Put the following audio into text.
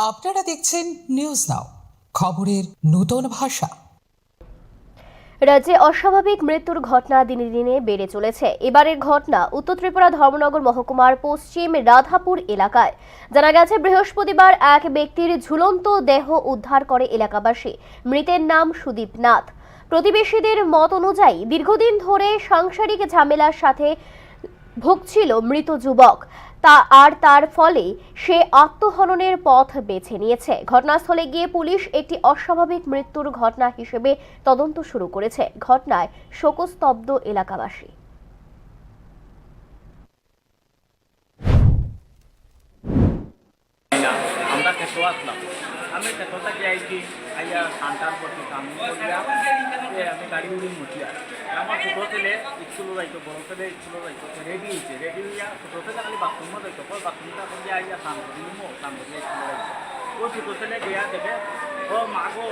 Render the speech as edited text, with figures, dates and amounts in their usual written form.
আপনারা দেখছেন news now, খবরের নতুন ভাষা। রাজ্যে অস্বাভাবিক মৃত্যুর ঘটনা দিনে দিনে বেড়ে চলেছে। এবারের ঘটনা উত্তর ত্রিপুরা ধর্মনগর মহকুমার পশ্চিম রাধাপুর এলাকায়। জানা গেছে, বৃহস্পতিবার এক ব্যক্তির ঝুলন্ত দেহ উদ্ধার করে এলাকাবাসী। মৃতের নাম সুদীপ নাথ। প্রতিবেশীদের মত অনুযায়ী দীর্ঘদিন ধরে সাংসারিক ঝামেলার সাথে ভুগছিল মৃত যুবক। তার ফলে সে আত্মহননের পথ বেছে নিয়েছে। ঘটনাস্থলে গিয়ে পুলিশ একটি অস্বাভাবিক মৃত্যুর ঘটনা হিসেবে তদন্ত শুরু করেছে। ঘটনায় শোকস্তব্ধ এলাকাবাসী। আমরা খেতে আসলাম। আমি খেতে থাকি আইছি আইয়া কান্টার প্রতি কাম করিয়া আমি গাড়ি উড়ি মুঠিয়া আমার ছোটো ছেলে স্কুলে যাইতো, বড় ছেলে স্কুলে যাইতো, রেডি হয়েছে। রেডি হইয়া ছোটো ছেলে খালি বাথরুমে যাইতো, বাথরুমটা করিয়া আইয়া স্নান করি স্নান করিয়া স্কুলে যাইতো। ও ছোটো ছেলে গিয়া দেখে ও মাগো